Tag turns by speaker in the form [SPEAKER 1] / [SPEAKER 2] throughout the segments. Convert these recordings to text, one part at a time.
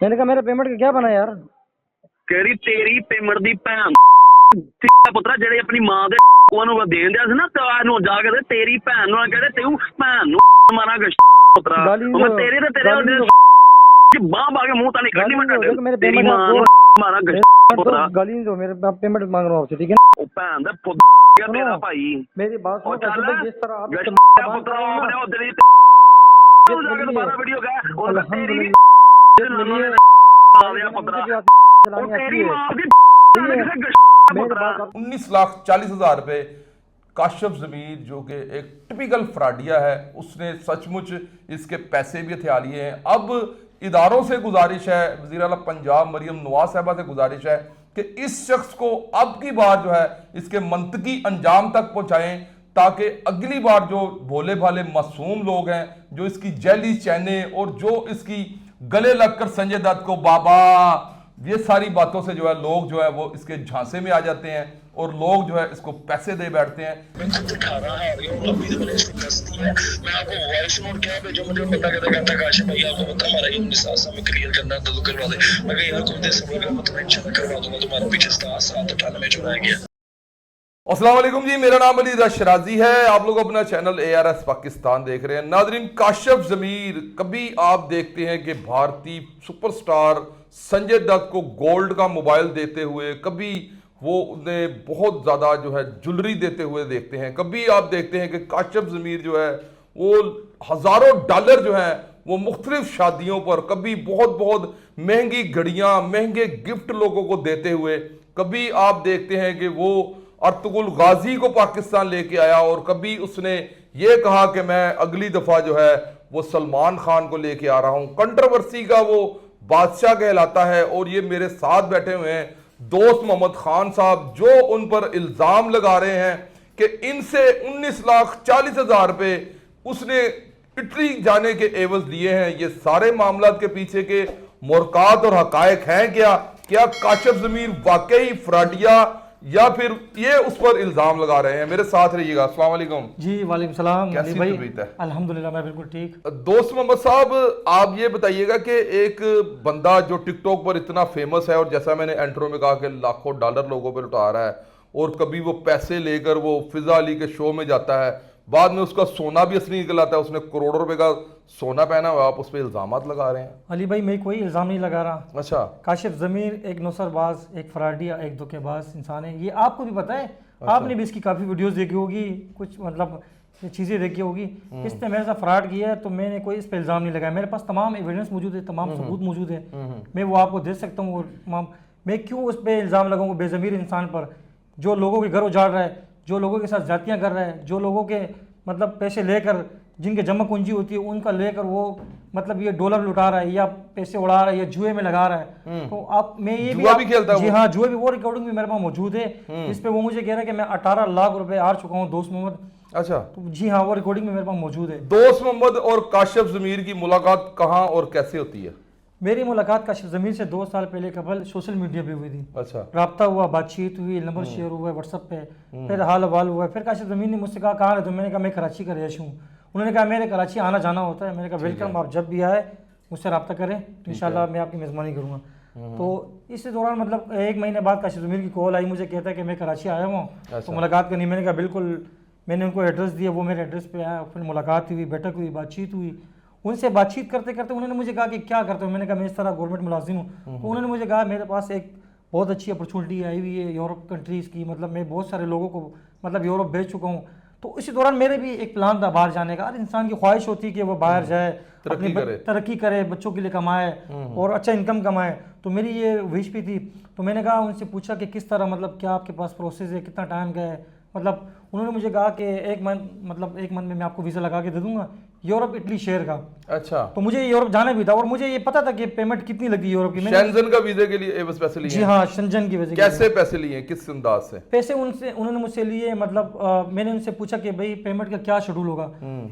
[SPEAKER 1] मैंने कहा मेरा पेमेंट का क्या बना यार।
[SPEAKER 2] ਕਿਹੜੀ ਤੇਰੀ ਪੇਮੈਂਟ ਦੀ ਭੈਣ ਪੁੱਤਰਾ ਜਿਹੜੇ ਆਪਣੀ ਮਾਂ ਦੇ ਉਹਨੂੰ ਦੇਣ ਦਿਆ ਸੀ ਨਾ ਤਵਾਰ ਨੂੰ ਜਾ ਕੇ ਤੇਰੀ ਭੈਣ ਨੂੰ ਕਹਿੰਦੇ ਤੈਨੂੰ ਭੈਣ ਨੂੰ ਮਾਰਾਂਗਾ ਪੁੱਤਰਾ
[SPEAKER 1] गाली
[SPEAKER 2] ਮੈਂ
[SPEAKER 1] दो,
[SPEAKER 2] ਤੇਰੇ ਤੇ ਤੇਰੇ
[SPEAKER 1] गाली दो,
[SPEAKER 2] ਬਾਹ ਬਾਹ ਕੇ ਮੂੰਹ ਤਾਂ ਨਹੀਂ ਕੱਢਣੀ ਮੈਂ
[SPEAKER 1] गाली दो, मेरे
[SPEAKER 2] ਤੇਰੀ
[SPEAKER 1] पेमेंट
[SPEAKER 2] ਮਾਂ ਨੂੰ ਮਾਰਾਂਗਾ ਪੁੱਤਰਾ
[SPEAKER 1] गाली नहीं दो, मेरे पेमेंट मांग रहा हूँ आपसे, ठीक है ना।
[SPEAKER 2] ਉਹ ਭੈਣ ਦਾ ਪੁੱਤ ਤੇਰਾ ਭਾਈ
[SPEAKER 1] मेरी बात
[SPEAKER 2] ਉਹ
[SPEAKER 1] सुनो
[SPEAKER 2] ਚੱਲ
[SPEAKER 1] काशिफ भाई, जिस तरह आप
[SPEAKER 2] ਪੁੱਤਰਾ ਆਪਣੇ ਉਧਰ ਹੀ ਜਾ ਕੇ ਦੁਬਾਰਾ ਵੀਡੀਓ ਗਾ ਉਹ ਤੇਰੀ ਆਲਿਆ ਪੁੱਤਰਾ ਉਹ ਤੇਰੀ ਮਾਂ ਦੀ
[SPEAKER 1] मेरे बात
[SPEAKER 3] 19,40,000 रुपए काशिफ ज़मीर जो कि एक टिपिकल फ्रॉडिया है, उसने सचमुच इसके पैसे भी हथिया लिए हैं। अब इदारों से गुजारिश है, वज़ीर आला पंजाब मरियम नवाज साहबा से गुजारिश है कि इस शख्स को अब की बार जो है इसके मंतकी अंजाम तक पहुँचाएँ, ताकि अगली बार जो भोले भाले मासूम लोग हैं, जो इसकी जैली चैने और जो इसकी गले लगकर संजय दत्त को बाबा ये सारी बातों से जो है लोग जो है वो इसके झांसे में आ जाते हैं और लोग जो है इसको पैसे दे बैठते हैं।
[SPEAKER 4] मैं खुद उठा रहा है और अभी तो मैंने इसको दस दिया। मैं आपको वॉइस नोट क्या भेजो, मुझे पता कहता काशिफ भाई आपको पता हमारा ये 19 में क्लियर करना है तो करवा दे। मैं कहा यार कुछ देर सब्र कर, मतलब इंशाल्लाह करवा दूंगा। तुम्हारा पीछे 798 चुराया गया।
[SPEAKER 3] अस्सलाम वालेकुम जी, मेरा नाम अली रज़ा शराजी है। आप लोग अपना चैनल ARS पाकिस्तान देख रहे हैं। नाजरीन, काशिफ ज़मीर, कभी आप देखते हैं कि भारतीय सुपरस्टार संजय दत्त को गोल्ड का मोबाइल देते हुए, कभी वो उन्हें बहुत ज़्यादा जो है ज्वेलरी देते हुए देखते हैं, कभी आप देखते हैं कि काशिफ ज़मीर जो है वो हज़ारों डॉलर जो है वो मुख्तलिफ शादियों पर, कभी बहुत बहुत महंगी घड़ियाँ, महंगे गिफ्ट लोगों को देते हुए, कभी आप देखते हैं कि वो अर्तुगरुल गाजी को पाकिस्तान लेके आया और कभी उसने ये कहा कि मैं अगली दफ़ा जो है वो सलमान खान को लेके आ रहा हूँ। कंट्रोवर्सी का वो बादशाह कहलाता है। और ये मेरे साथ बैठे हुए हैं दोस्त मोहम्मद खान साहब, जो उन पर इल्ज़ाम लगा रहे हैं कि इनसे 19,40,000 रुपये उसने इटली जाने के एवज लिए हैं। ये सारे मामला के पीछे के मुरकात और हकायक हैं क्या काशिफ ज़मीर वाकई फ्रॉडिया या फिर ये उस पर इल्जाम लगा रहे हैं? मेरे साथ रहिएगा। अस्सलाम वालेकुम
[SPEAKER 1] जी। वालेकुम सलाम।
[SPEAKER 3] कैसी
[SPEAKER 1] भाई
[SPEAKER 3] तबीयत है?
[SPEAKER 1] अल्हम्दुलिल्लाह मैं बिल्कुल ठीक।
[SPEAKER 3] दोस्त मोहम्मद साहब, आप ये बताइएगा कि एक बंदा जो टिकटॉक पर इतना फेमस है और जैसा मैंने एंट्रो में कहा कि लाखों डॉलर लोगों पर लुटा रहा है और कभी वो पैसे लेकर वो फिजा अली के शो में जाता है, बाद में उसका सोना भी असली निकल आता है, उसने करोड़ों रुपए का सोना पहना हुआ, आप उस पर इल्जाम लगा रहे हैं।
[SPEAKER 1] अली भाई मैं कोई इल्ज़ाम नहीं लगा रहा।
[SPEAKER 3] अच्छा।
[SPEAKER 1] काशिफ ज़मीर एक नुसरबाज, एक फ्रॉडिया, एक धोखेबाज इंसान है, ये आपको भी पता है।
[SPEAKER 3] अच्छा।
[SPEAKER 1] आपने भी इसकी काफ़ी वीडियोस देखी होगी, कुछ मतलब चीज़ें देखी होगी। इसने मेरे साथ फ्रॉड किया है तो मैंने कोई इस पर इल्ज़ाम नहीं लगाया। मेरे पास तमाम एविडेंस मौजूद है, तमाम सबूत मौजूद है, मैं वो आपको दे सकता हूँ। मैं क्यों उस पर इल्ज़ाम लगाऊंगा बेज़मीर इंसान पर, जो लोगों के घर उजाड़ रहा है, जो लोगों के साथ जातियाँ कर रहा है, जो लोगों के मतलब पैसे लेकर, जिनके जमा पूंजी होती है उनका लेकर वो मतलब ये डॉलर लुटा रहा है या पैसे उड़ा रहा है या जुए में लगा रहा है। तो आप मैं ये
[SPEAKER 3] जुआ भी खेलता है
[SPEAKER 1] जी
[SPEAKER 3] वो?
[SPEAKER 1] हाँ, जुए भी। वो रिकॉर्डिंग भी मेरे पास मौजूद है। इस पे वो मुझे कह रहा है कि मैं 18 लाख रुपए हार चुका हूँ दोस्त मोहम्मद।
[SPEAKER 3] अच्छा।
[SPEAKER 1] तो जी हाँ, वो रिकॉर्डिंग भी मेरे पास मौजूद है।
[SPEAKER 3] दोस्त मोहम्मद और काशिफ ज़मीर की मुलाकात कहाँ और कैसे होती है?
[SPEAKER 1] मेरी मुलाकात काशिफ ज़मीर से 2 साल पहले कबल सोशल मीडिया पे हुई थी।
[SPEAKER 3] अच्छा।
[SPEAKER 1] रब्ता हुआ, बातचीत हुई, नंबर शेयर हुआ व्हाट्सएप पे, फिर हाल हवाल हुआ। फिर काशिफ ज़मीर ने मुझसे कहा कहाँ है? तो मैंने कहा मैं कराची का रह हूँ। उन्होंने कहा मेरे कराची आना जाना होता है। मैंने कहा वेलकम, आप जब भी आए मुझसे रब्ता करें तो इंशाल्लाह मैं आपकी मेज़बानी करूँगा। तो इस दौरान मतलब 1 महीने बाद काशिफ ज़मीर की कॉल आई, मुझे कहता है कि मैं कराची आया हूँ तो मुलाकात करनी। मैंने कहा बिल्कुल। मैंने उनको एड्रेस दिया, वो मेरे एड्रेस पे आया, फिर मुलाकात हुई, बैठक हुई, बातचीत हुई। उनसे बातचीत करते करते उन्होंने मुझे कहा कि क्या करते हो? मैंने कहा मैं इस तरह गवर्नमेंट मुलाजिम हूँ। तो उन्होंने मुझे कहा मेरे पास एक बहुत अच्छी अपॉर्चुनिटी आई हुई है यूरोप कंट्रीज़ की, मतलब मैं बहुत सारे लोगों को मतलब यूरोप भेज चुका हूँ। तो इसी दौरान मेरे भी एक प्लान था बाहर जाने का। हर इंसान की ख्वाहिश होती है कि वो बाहर जाए, तरक्की करे, बच्चों के लिए कमाए और अच्छा इनकम कमाए। तो मेरी ये विश भी थी। तो मैंने कहा, उनसे पूछा कि किस तरह, मतलब क्या आपके पास प्रोसेस है, कितना टाइम का है? मतलब उन्होंने मुझे कहा कि 1 मंथ में मैं आपको वीज़ा लगा के दे दूंगा यूरोप इटली शेयर का।
[SPEAKER 3] अच्छा।
[SPEAKER 1] तो मुझे यूरोप जाना भी था और मुझे ये पता था कि पेमेंट कितनी लगी यूरोप की।
[SPEAKER 3] शेंजन का वीज़े के लिए बस पैसे लिए?
[SPEAKER 1] जी हाँ, शेंजन की वजह।
[SPEAKER 3] कैसे पैसे लिए, किस अंदाज से
[SPEAKER 1] पैसे उन्होंने मुझसे लिए? मतलब मैंने उनसे पूछा कि भाई पेमेंट का क्या शेड्यूल होगा।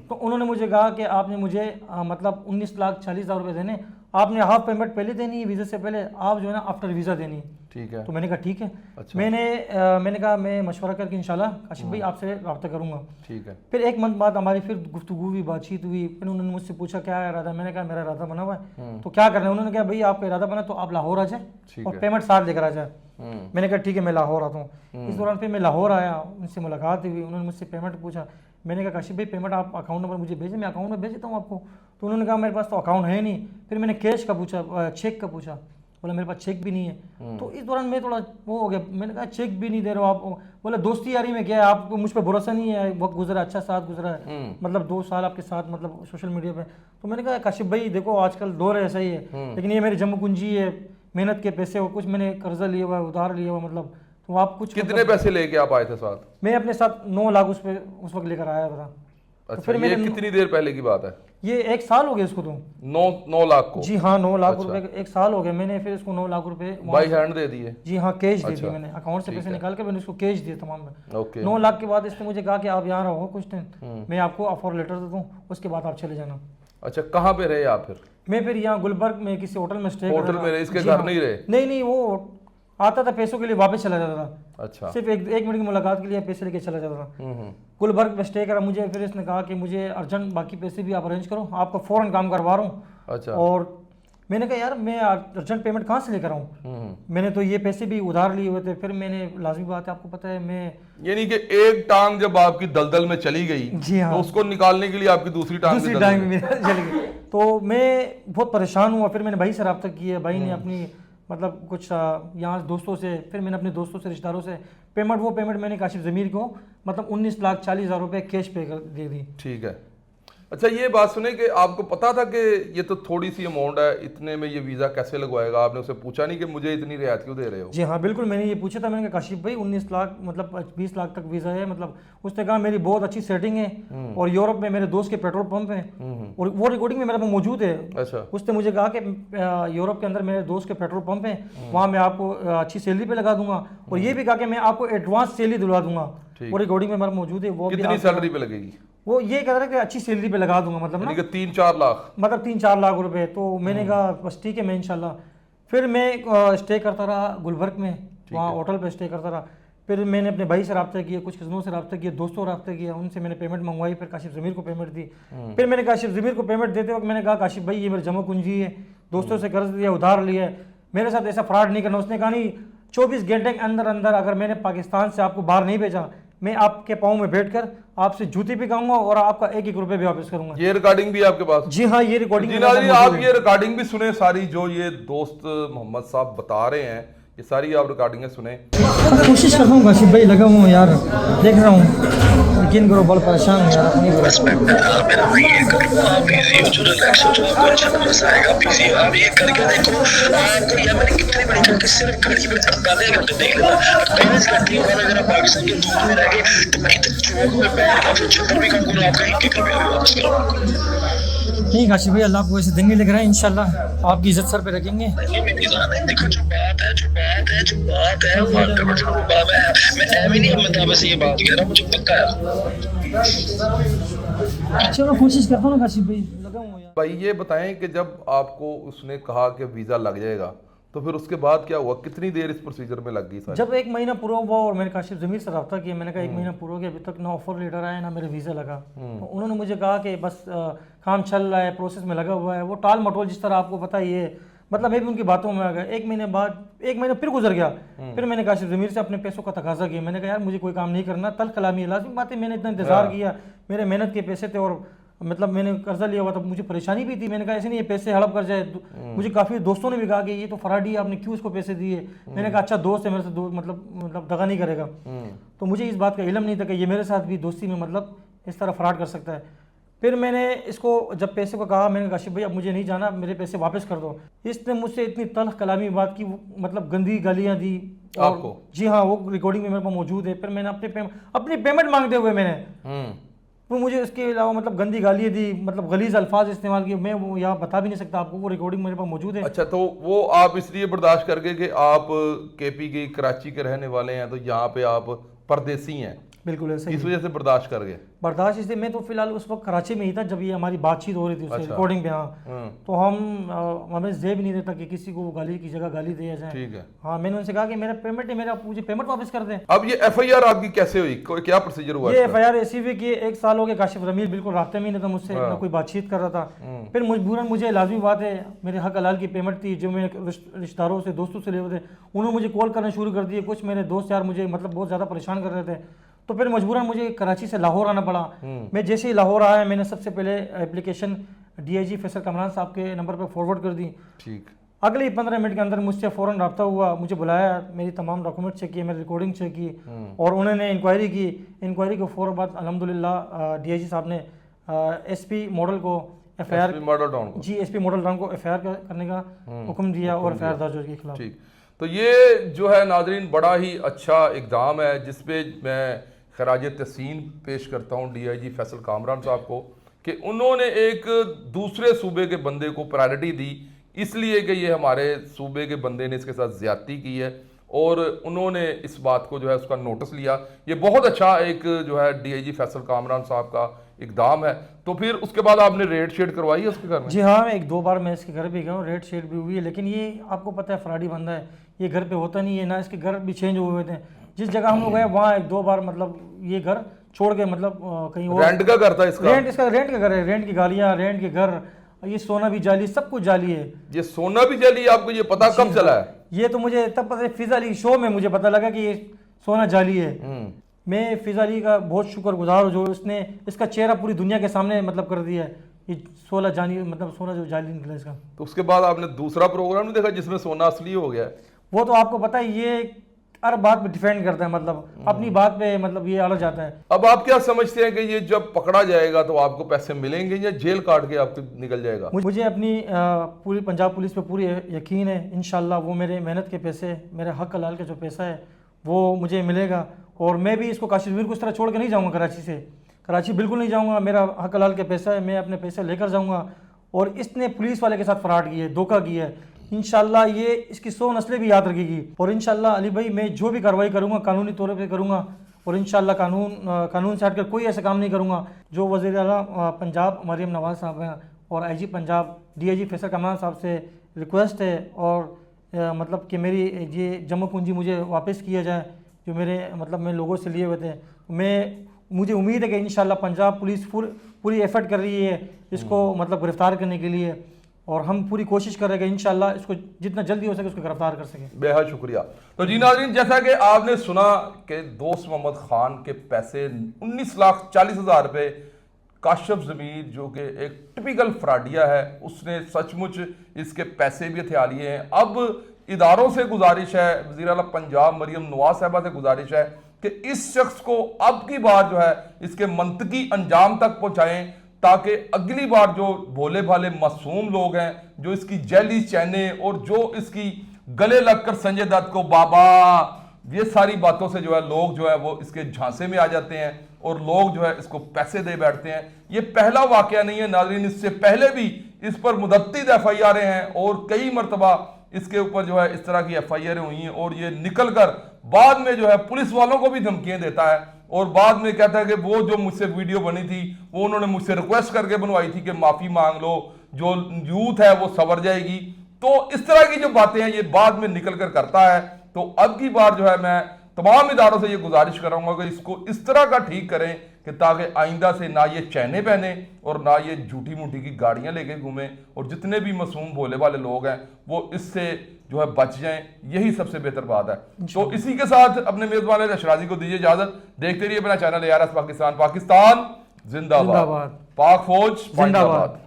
[SPEAKER 1] तो उन्होंने मुझे कहा कि आपने मुझे मतलब 19,40,000 रुपये देने, आपने हाफ पेमेंट पहले देनी है वीज़ा से पहले, आप जो है ना आफ्टर वीज़ा देनी है।
[SPEAKER 3] ठीक है।
[SPEAKER 1] तो मैंने कहा ठीक है।
[SPEAKER 3] अच्छा।
[SPEAKER 1] मैंने कहा मैं मशवरा करके इंशाल्लाह काशिफ भाई आपसे रब्ता करूँगा।
[SPEAKER 3] ठीक है।
[SPEAKER 1] फिर 1 मंथ बाद हमारी फिर गुफ्तगू हुई, बातचीत हुई। फिर उन्होंने मुझसे पूछा क्या इरादा, मैंने कहा मेरा इरादा बना हुआ है तो क्या करना है। उन्होंने कहा भाई आपका इरादा बना तो आप लाहौर आ जाए और पेमेंट साथ लेकर आ जाए। मैंने कहा ठीक है मैं लाहौर आता हूँ। इस दौरान फिर मैं लाहौर आया, उनसे मुलाकात हुई, उन्होंने मुझसे पेमेंट पूछा। मैंने कहा काशिफ भाई पेमेंट आप अकाउंट नंबर मुझे भेजें, मैं अकाउंट में भेज देता हूँ आपको। तो उन्होंने कहा मेरे पास तो अकाउंट है नहीं। फिर मैंने कैश का पूछा, चेक का पूछा, बोला मेरे पास चेक भी नहीं है। तो इस दौरान मैं थोड़ा वो हो गया, मैंने कहा चेक भी नहीं दे रहे हो आप। बोला दोस्ती यारी में क्या है, आपको मुझ पर भरोसा नहीं है, वक्त गुजरा अच्छा साथ गुजरा है, मतलब 2 साल आपके साथ मतलब सोशल मीडिया पे। तो मैंने कहा काशिफ भाई देखो आजकल दौर है सही है, लेकिन ये मेरी जम्मू कुंजी है, मेहनत के पैसे हो, कुछ मैंने कर्जा लिया हुआ है, उधार लिया हुआ, मतलब तो आप कुछ
[SPEAKER 3] कितने पैसे लेके आप आए थे साथ?
[SPEAKER 1] मैं अपने साथ 9 लाख उस वक्त लेकर आया था।
[SPEAKER 3] अच्छा,
[SPEAKER 1] तो फिर
[SPEAKER 3] ये कितनी देर पहले की बात है?
[SPEAKER 1] ये 1 साल हो गया इसको तो।
[SPEAKER 3] 9 लाख को?
[SPEAKER 1] जी हाँ 9 लाख रुपए, 1 साल हो गया। मैंने फिर इसको 9 लाख रुपए
[SPEAKER 3] बाई हैंड दे दिए?
[SPEAKER 1] जी हाँ कैश दे दिए मैंने, अकाउंट से पैसे निकाल के मैंने उसको कैश दिए तमाम में।
[SPEAKER 3] ओके।
[SPEAKER 1] 9 लाख के बाद इसने मुझे कहा कि आप यहाँ रहो कुछ दिन, मैं आपको ऑफर लेटर दे दूँ, उसके बाद आप चले जाना।
[SPEAKER 3] अच्छा, कहाँ पे रहे आप फिर?
[SPEAKER 1] मैं फिर यहाँ गुलबर्ग में किसी होटल में स्टे
[SPEAKER 3] होटल में रहे, इसके घर नहीं रहे?
[SPEAKER 1] नहीं, वो आता था पैसों के लिए वापस चला जाता था।
[SPEAKER 3] अच्छा।
[SPEAKER 1] सिर्फ एक मिनट की मुलाकात के लिए पैसे लेके चला जाता था। गुलबर्ग में स्टे करा मुझे, फिर इसने कहा कि मुझे अर्जेंट बाकी पैसे भी आप अरेंज करो, आपका फ़ौरन काम करवा रहा हूँ।
[SPEAKER 3] अच्छा।
[SPEAKER 1] और मैंने कहा यार मैं अर्जेंट पेमेंट कहाँ से लेकर आऊँ, मैंने तो ये पैसे भी उधार लिए हुए थे। फिर मैंने, लाजमी बात है आपको पता है, मैं
[SPEAKER 3] यानी कि एक टांग जब आपकी दलदल में चली गई,
[SPEAKER 1] जी हाँ,
[SPEAKER 3] तो उसको निकालने के लिए आपकी दूसरी टांग
[SPEAKER 1] में मेरा चल गई। तो मैं बहुत परेशान हुआ। फिर मैंने भाई से रब्ता किया, भाई ने अपनी मतलब कुछ यहाँ दोस्तों से, फिर मैंने अपने दोस्तों से, रिश्तेदारों से पेमेंट मैंने काशिफ ज़मीर को मतलब 19,40,000 रुपये कैश पे कर दे दी।
[SPEAKER 3] ठीक है। अच्छा, ये बात सुने कि आपको पता था कि ये तो थोड़ी सी अमाउंट है, इतने में ये वीज़ा कैसे लगवाएगा? आपने उसे पूछा नहीं कि मुझे इतनी रियायत क्यों दे रहे हो?
[SPEAKER 1] जी हाँ बिल्कुल, मैंने ये पूछा था। मैंने कहा काशिफ भाई 19 लाख मतलब 20 लाख तक वीज़ा है, मतलब उसने कहा मेरी बहुत अच्छी सेटिंग है और यूरोप में मेरे दोस्त के पेट्रोल पंप है और वो रिकॉर्डिंग में मेरे पास मौजूद है।
[SPEAKER 3] अच्छा।
[SPEAKER 1] उसने मुझे कहा कि यूरोप के अंदर मेरे दोस्त के पेट्रोल पंप है, वहाँ मैं आपको अच्छी सैलरी पे लगा दूंगा और ये भी कहा कि मैं आपको एडवांस सैलरी दिलवा दूंगा। वो रिकॉर्डिंग में मेरा मौजूद है। वो
[SPEAKER 3] कितनी सैलरी पे लगेगी?
[SPEAKER 1] वो ये कह रहा है कि अच्छी सैलरी पे लगा दूंगा, मतलब ना
[SPEAKER 3] 3-4 लाख,
[SPEAKER 1] मतलब 3-4 लाख रुपए। तो मैंने कहा बस ठीक है मैं इंशाल्लाह। फिर मैं स्टे करता रहा गुलबर्ग में, वहाँ होटल पे स्टे करता रहा। फिर मैंने अपने भाई से रब्ता किया, कुछ कज़नों से रब्ता किया, दोस्तों से रब्ता किया, उनसे मैंने पेमेंट मंगवाई। फिर काशिफ ज़मीर को पेमेंट दी। फिर मैंने काशिफ ज़मीर को पेमेंट देते वक्त मैंने कहा काशिफ भाई ये मेरी जमा कुंजी है, दोस्तों से कर्ज लिया, उधार लिया है, मेरे साथ ऐसा फ्रॉड नहीं करना। उसने कहा नहीं, 24 घंटे के अंदर अंदर अगर मैंने पाकिस्तान से आपको बाहर नहीं भेजा, मैं आपके पाँव में बैठकर आपसे जूती भी खाऊंगा और आपका 1-1 रुपए भी वापस करूंगा।
[SPEAKER 3] ये रिकॉर्डिंग भी आपके पास?
[SPEAKER 1] जी हाँ, ये रिकॉर्डिंग
[SPEAKER 3] आप ये रिकॉर्डिंग भी सुने सारी, जो ये दोस्त मोहम्मद साहब बता रहे हैं, ये सारी आप रिकॉर्डिंगें सुने?
[SPEAKER 1] कोशिश करता हूँ काशिफ भाई, लगा हूँ यार, देख रहा हूँ, यकीन करो बड़ा परेशान हूँ यार अपनी।
[SPEAKER 4] बस मेरा भाई ये करो, आप इजी हो, जो रिलैक्स हो, जो आपको अच्छा मजा आएगा। इजी आप ये करके देखो, आपको यार मैंने कितनी बड़ी करके सिर्फ घड़ी में 48 घंटे देख लेना। 48 घंटे बाद अगर आप पाकिस्तान के दूर में रह गए तो मैं इधर चौक में बैठ के फिर 76 भी काम करूँ, आपका 1-1 रुपया भी वापस करूँगा।
[SPEAKER 1] नहीं काशिफ भाई, अल्लाह आपको ऐसे दिन नहीं लग रहा है, इंशाल्लाह आपकी इज्जत सर पे रखेंगे।
[SPEAKER 4] नहीं मेरी जान है, देखो जो बात है वो आपका मतलब बात है, मैं ऐਵੇਂ नहीं मतलब बस ये बात कह रहा हूँ, मुझे पक्का है।
[SPEAKER 1] चलो कोशिश करता हूँ ना काशिफ भाई, लगा हूँ यार।
[SPEAKER 3] भाई ये बताएं कि जब आपको उसने कहा कि वीज़ा लग जाएगा तो फिर उसके बाद क्या हुआ? कितनी देर इस प्रोसीजर में लग गई सारी?
[SPEAKER 1] जब 1 महीना पूरा हुआ और मैंने काशिफ ज़मीर से रब्ता किया, मैंने कहा 1 महीना पूरा हो गया, अभी तक ना ऑफर लेटर आया ना मेरा वीज़ा लगा। तो उन्होंने मुझे कहा कि बस काम चल रहा है, प्रोसेस में लगा हुआ है, वो टाल मटोल जिस तरह आपको पता ही है, मतलब मैं भी उनकी बातों में आ गया। 1 महीने बाद 1 महीना फिर गुजर गया। फिर मैंने काशिफ ज़मीर से अपने पैसों का तकाजा किया। मैंने कहा यार मुझे कोई काम नहीं करना, तल कलामी है, लाज़िम बात है, मैंने इतना इंतज़ार किया, मेरे मेहनत के पैसे थे और मतलब मैंने कर्जा लिया हुआ था, मुझे परेशानी भी थी। मैंने कहा ऐसे नहीं ये पैसे हड़प कर जाए। मुझे काफ़ी दोस्तों ने भी कहा कि ये तो फराडी है, आपने क्यों इसको पैसे दिए? मैंने कहा अच्छा दोस्त है मेरे से, मतलब दगा नहीं करेगा। तो मुझे इस बात का इल्म नहीं था कि ये मेरे साथ भी दोस्ती में मतलब इस तरह फ्रॉड कर सकता है। फिर मैंने इसको जब पैसे को कहा, मैंने कहा काशिफ भाई अब मुझे नहीं जाना, मेरे पैसे वापस कर दो। इसने मुझसे इतनी तल्ख कलामी बात की, मतलब गंदी गालियाँ दी
[SPEAKER 3] आपको? जी
[SPEAKER 1] हाँ, वो रिकॉर्डिंग में मेरे पास मौजूद है। फिर मैंने अपनी पेमेंट मांगते हुए मैंने तो मुझे इसके अलावा मतलब गंदी गालियाँ दी, मतलब गलीज अल्फाज इस्तेमाल किए, मैं वो यहाँ बता भी नहीं सकता आपको, वो रिकॉर्डिंग मेरे पास मौजूद है।
[SPEAKER 3] अच्छा, तो वो आप इसलिए बर्दाश्त कर गए कि आप केपी के कराची के रहने वाले हैं, तो यहाँ पे आप परदेसी हैं?
[SPEAKER 1] बिल्कुल ऐसा ही
[SPEAKER 3] इस वजह से बर्दाश्त कर गए।
[SPEAKER 1] बर्दाश्त इसलिए, मैं तो फिलहाल उस वक्त कराची में ही था जब ये हमारी बातचीत हो रही थी उससे रिकॉर्डिंग पे। हाँ, तो हमें जेब नहीं देता कि किसी को गाली की जगह गाली दिया जाए।
[SPEAKER 3] ठीक है।
[SPEAKER 1] हाँ, मैंने उनसे कहा कि मेरा पेमेंट है, मेरा मुझे पेमेंट वापस कर दें।
[SPEAKER 3] अब ये एफआईआर आपकी कैसे हुई, क्या प्रोसीजर हुआ?
[SPEAKER 1] ये एफआईआर ऐसी हुई कि 1 साल हो गया काशिफ जमीर बिल्कुल रास्ते में नहीं था मुझसे, ना कोई बातचीत कर रहा था। फिर मजबूरन मुझे लाजमी बात है, मेरे हक हलाल की पेमेंट थी जो मैं रिश्तेदारों से दोस्तों से ले हुए थे, उन्होंने मुझे कॉल करना शुरू कर दिए। कुछ मेरे दोस्त यार मुझे मतलब बहुत ज़्यादा परेशान कर रहे थे, तो फिर मजबूरन मुझे कराची से लाहौर आना पड़ा। मैं जैसे ही लाहौर आया, मैंने सबसे पहले एप्लीकेशन डीआईजी फैसल कमरान साहब के नंबर पर फॉरवर्ड कर दी।
[SPEAKER 3] ठीक।
[SPEAKER 1] अगले ही 15 मिनट के अंदर मुझसे फ़ौरन रब्ता हुआ, मुझे बुलाया, मेरी तमाम डॉक्यूमेंट चेक किए, मेरी रिकॉर्डिंग चेक की और उन्होंने इंक्वायरी की। इंक्वायरी के फ़ौरन बाद अल्हम्दुलिल्लाह डीआईजी साहब ने एसपी मॉडल को एफआईआर
[SPEAKER 3] मॉडल टाउन को
[SPEAKER 1] एसपी मॉडल टाउन को एफआईआर करने का हुक्म दिया और एफआईआर दर्ज के खिलाफ।
[SPEAKER 3] ठीक। तो ये जो है नाजरीन बड़ा ही अच्छा इकदाम है जिसपे मैं खराज तहसीन पेश करता हूँ डीआईजी फैसल कामरान साहब को कि उन्होंने एक दूसरे सूबे के बंदे को प्रायोरिटी दी, इसलिए कि ये हमारे सूबे के बंदे ने इसके साथ ज्यादती की है और उन्होंने इस बात को जो है उसका नोटिस लिया। ये बहुत अच्छा एक जो है डीआईजी फैसल कामरान साहब का इकदाम है। तो फिर उसके बाद आपने रेड शेड करवाई है उसके घर में?
[SPEAKER 1] जी हाँ, एक 2 बार मैं इसके घर भी गया हूँ, रेड शेड भी हुई है, लेकिन ये आपको पता है फ्राडी बंदा है, ये घर पे होता नहीं है ना, इसके घर भी चेंज हुए थे। जिस जगह हम लोग गए वहाँ 1-2 बार मतलब ये घर छोड़ के मतलब कहीं और।
[SPEAKER 3] रेंट का घर था इसका?
[SPEAKER 1] रेंट का घर है, रेंट की गाड़ियाँ, रेंट के घर, ये सोना भी जाली, सब कुछ जाली है।
[SPEAKER 3] ये सोना भी जाली, आपको ये पता कब चला है?
[SPEAKER 1] ये तो मुझे तब पता है, फिजा अली शो में मुझे पता लगा कि ये सोना जाली है। मैं फिजा अली का बहुत शुक्रगुजार हूँ जो उसने इसका चेहरा पूरी दुनिया के सामने मतलब कर दिया है। ये 16 जानी मतलब सोना जो जाली निकला इसका।
[SPEAKER 3] तो उसके बाद आपने दूसरा प्रोग्राम नहीं देखा जिसमें सोना असली हो गया?
[SPEAKER 1] वो तो आपको पता है, ये हर बात पे डिफेंड करता है, मतलब अपनी बात पे मतलब ये अड़ जाता है।
[SPEAKER 3] अब आप क्या समझते हैं कि ये जब पकड़ा जाएगा तो आपको पैसे मिलेंगे या जेल काट के आपको निकल जाएगा?
[SPEAKER 1] मुझे अपनी पूरी पंजाब पुलिस पे पूरी यकीन है, इंशाल्लाह वो मेरे मेहनत के पैसे, मेरे हक हलाल का जो पैसा है वो मुझे मिलेगा। और मैं भी इसको काशिफ ज़मीर को इस तरह छोड़ के नहीं जाऊँगा कराची से, कराची बिल्कुल नहीं जाऊँगा। मेरा हक हलाल का पैसा है, मैं अपने पैसे लेकर जाऊँगा। और इसने पुलिस वाले के साथ फ्रॉड किया है, धोखा किया है, इंशाल्लाह ये इसकी 100 नस्लें भी याद रखेगी। और इंशाल्लाह अली भाई मैं जो भी कार्रवाई करूँगा कानूनी तौर पे करूँगा और इंशाल्लाह कानून से हटकर कोई ऐसा काम नहीं करूँगा। जो वज़ीर आला पंजाब मरियम नवाज़ साहब हैं और आईजी पंजाब डीआईजी फैसल कामरान साहब से रिक्वेस्ट है और मतलब कि मेरी ये जमा पूंजी मुझे वापस किया जाए जो मेरे मतलब मैं लोगों से लिए हुए थे। मुझे उम्मीद है कि इंशाल्लाह पंजाब पुलिस पूरी एफर्ट कर रही है इसको मतलब गिरफ्तार करने के लिए और हम पूरी कोशिश करेंगे इंशाल्लाह इसको जितना जल्दी हो सके उसको गिरफ्तार कर सकें।
[SPEAKER 3] बेहद शुक्रिया। तो जी नाज़रीन, जैसा कि आपने सुना कि दोस्त मोहम्मद खान के पैसे 19,40,000 रुपये काशिफ ज़मीर जो कि एक टिपिकल फ्राडिया है उसने सचमुच इसके पैसे भी हथिया लिए हैं। अब इदारों से गुजारिश है, वज़ीर आला पंजाब मरियम नवाज साहबा से गुजारिश है कि इस शख्स को अब की बार जो है इसके मंतकी अंजाम तक पहुंचाएं ताकि अगली बार जो भोले भाले मासूम लोग हैं जो इसकी जैली चैनें और जो इसकी गले लगकर संजय दत्त को बाबा ये सारी बातों से जो है लोग जो है वो इसके झांसे में आ जाते हैं और लोग जो है इसको पैसे दे बैठते हैं। ये पहला वाकया नहीं है नाज़रीन, इससे पहले भी इस पर मुदत्तिद एफआईआर हैं और कई मरतबा इसके ऊपर जो है इस तरह की एफआईआर हुई हैं और ये निकल कर बाद में जो है पुलिस वालों को भी धमकियां देता है और बाद में कहता है कि वो जो मुझसे वीडियो बनी थी वो उन्होंने मुझसे रिक्वेस्ट करके बनवाई थी कि माफी मांग लो, जो यूथ है वो सवर जाएगी। तो इस तरह की जो बातें हैं ये बाद में निकल कर करता है। तो अब की बार जो है मैं तमाम इदारों से ये गुजारिश कराऊंगा कि इसको इस तरह का ठीक करें कि ताकि आइंदा से ना ये चैने पहने और ना ये झूठी मूठी की गाड़ियां लेके घूमें और जितने भी मासूम भोले वाले लोग हैं वो इससे जो है बच जाएं। यही सबसे बेहतर बात है। तो इसी के साथ अपने मेजबान शराजी को दीजिए इजाजत। देखते रहिए अपना चैनल ARS पाकिस्तान। पाकिस्तान जिंदाबाद, पाक फौज जिंदाबाद।